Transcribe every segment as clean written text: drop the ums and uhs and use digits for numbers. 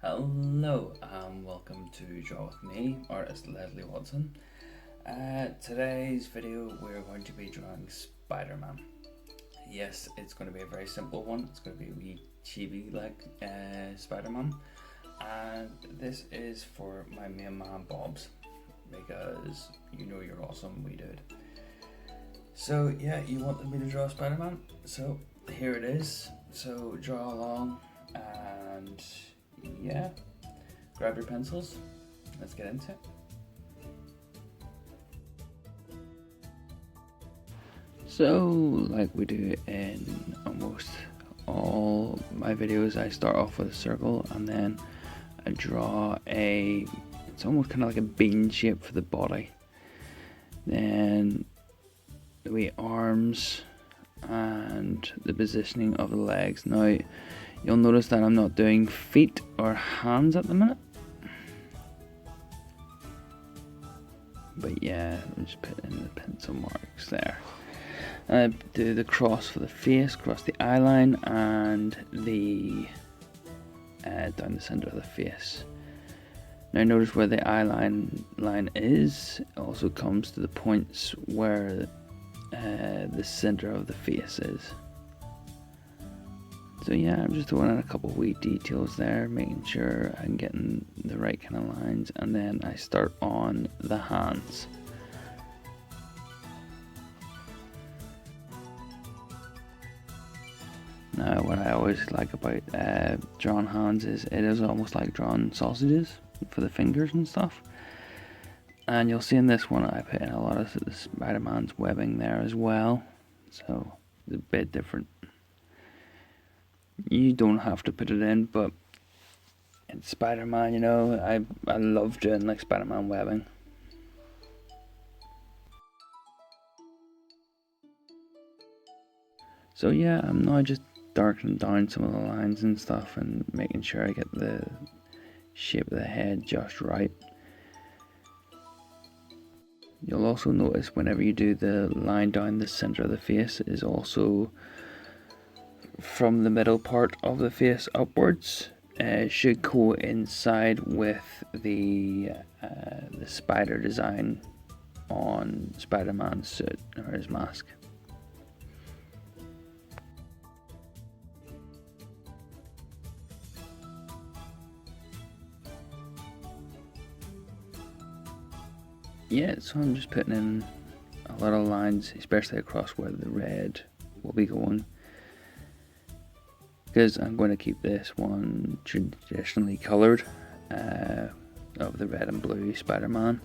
Hello and welcome to Draw With Me, artist Leslie Watson. Today's video we're going to be drawing Spider-Man. Yes, it's going to be a very simple one. It's going to be a wee chibi like Spider-Man. And this is for my main man Bobs, because you know you're awesome, we did. So yeah, you wanted me to draw Spider-Man, so here it is. So draw along and yeah, grab your pencils, let's get into it. So like we do in almost all my videos, I start off with a circle and then I draw it's almost kind of like a bean shape for the body. Then the wee arms and the positioning of the legs. Now you'll notice that I'm not doing feet or hands at the minute. But yeah, I'm just putting in the pencil marks there. I do the cross for the face, cross the eye line, and the down the center of the face. Now notice where the eye line is. It also comes to the points where the center of the face is. So yeah, I'm just throwing in a couple of wee details there, making sure I'm getting the right kind of lines, and then I start on the hands. Now what I always like about drawing hands is it is almost like drawing sausages for the fingers and stuff. And you'll see in this one I put in a lot of the Spider-Man's webbing there as well, so it's a bit different. You don't have to put it in, but it's Spider-Man, you know, I love doing like Spider-Man webbing. So yeah, I'm now just darkening down some of the lines and stuff and making sure I get the shape of the head just right. You'll also notice whenever you do the line down the center of the face is also from the middle part of the face upwards. Should coincide with the spider design on Spider-Man's suit or his mask. Yeah, so I'm just putting in a lot of lines, especially across where the red will be going, because I'm going to keep this one traditionally coloured of the red and blue Spider-Man.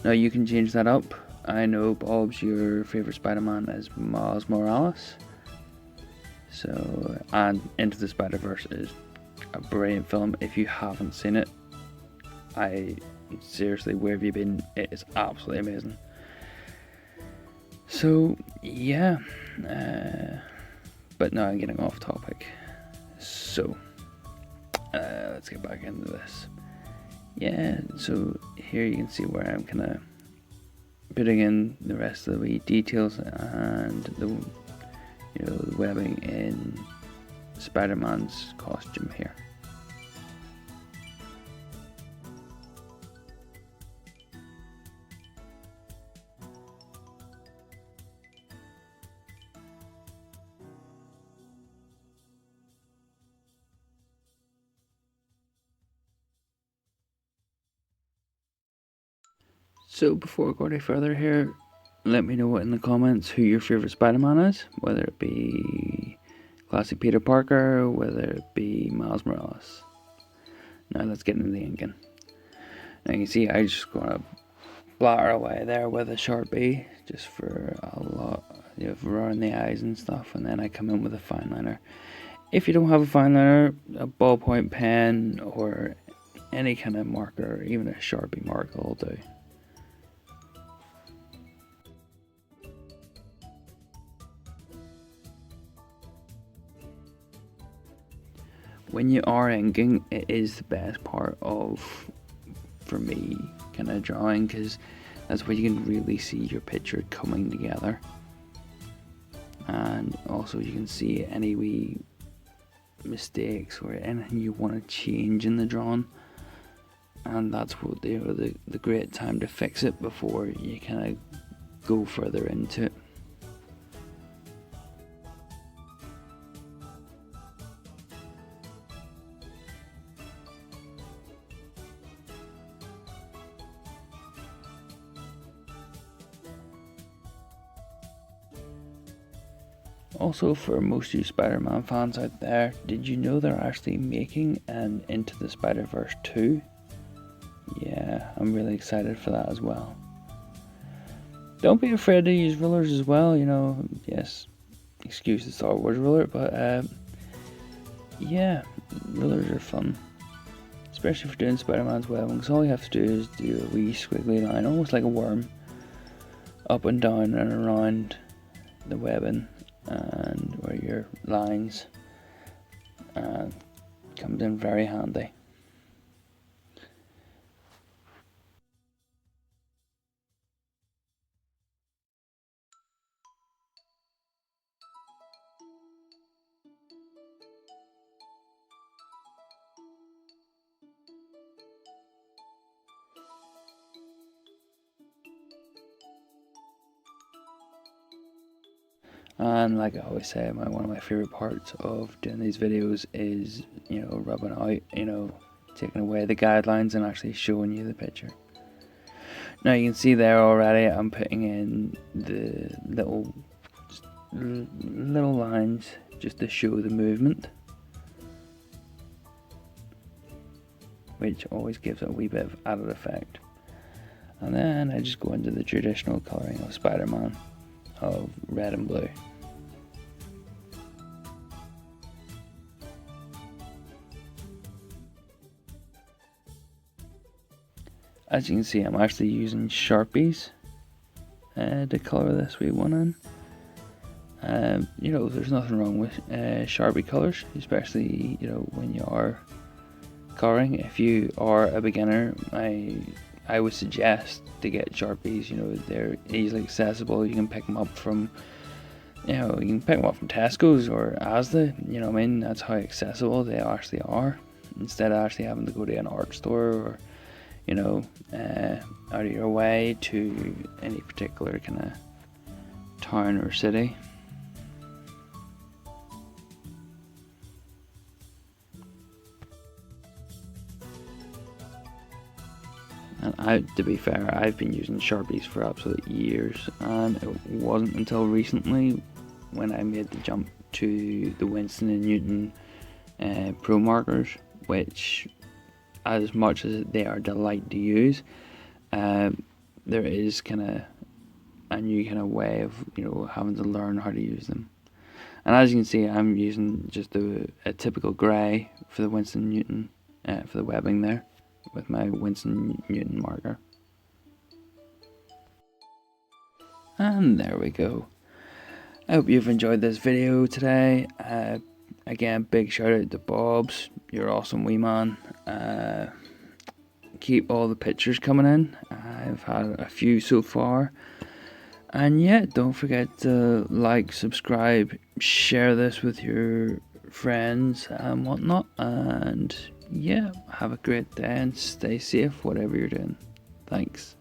Now you can change that up. I know, Bob's, your favourite Spider-Man is Miles Morales. So, and Into the Spider-Verse is a brilliant film. If you haven't seen it, seriously, where have you been? It is absolutely amazing. So yeah, but now I'm getting off topic. So let's get back into this. Yeah, so here you can see where I'm kind of putting in the rest of the wee details and the the webbing in Spider-Man's costume here. So before I go any further here, let me know in the comments who your favourite Spider-Man is, whether it be classic Peter Parker, whether it be Miles Morales. Now let's get into the inking. Now you can see I just gonna blatter away there with a Sharpie, just for a lot, for around the eyes and stuff, and then I come in with a fine liner. If you don't have a fine liner, a ballpoint pen or any kind of marker, even a Sharpie marker will do. When you are inking, it is the best part of, for me, kind of drawing, because that's where you can really see your picture coming together, and also you can see any wee mistakes or anything you want to change in the drawing, and that's what the great time to fix it before you kind of go further into it. Also, for most of you Spider-Man fans out there, did you know they're actually making an Into the Spider-Verse 2? Yeah, I'm really excited for that as well. Don't be afraid to use rulers as well, you know, yes, excuse the Star Wars ruler, but yeah, rulers are fun. Especially for doing Spider-Man's webbing, because all you have to do is do a wee squiggly line, almost like a worm, up and down and around the webbing, and where your lines comes in very handy. And like I always say, one of my favourite parts of doing these videos is, you know, rubbing out, you know, taking away the guidelines and actually showing you the picture. Now you can see there already I'm putting in the little lines just to show the movement, which always gives it a wee bit of added effect. And then I just go into the traditional colouring of Spider-Man of red and blue. As you can see, I'm actually using Sharpies to colour this wee one in. You know, there's nothing wrong with Sharpie colours, especially, you know, when you are colouring. If you are a beginner, I would suggest to get Sharpies. You know, they're easily accessible. You can pick them up from, you know, you can pick them up from Tesco's or Asda. You know what I mean? That's how accessible they actually are. Instead of actually having to go to an art store or, you know, out of your way to any particular kind of town or city. And to be fair, I've been using Sharpies for absolute years, and it wasn't until recently when I made the jump to the Winston & Newton Pro markers, which, as much as they are a delight to use, there is kind of a new kind of way of, you know, having to learn how to use them. And as you can see, I'm using just a typical grey for the Winston & Newton for the webbing there, with my Winston & Newton marker. And there we go. I hope you've enjoyed this video today. Again, big shout out to Bobs, you're awesome wee man. Keep all the pictures coming in. I've had a few so far. And yeah, don't forget to like, subscribe, share this with your friends and whatnot. And yeah, have a great day and stay safe, whatever you're doing. Thanks.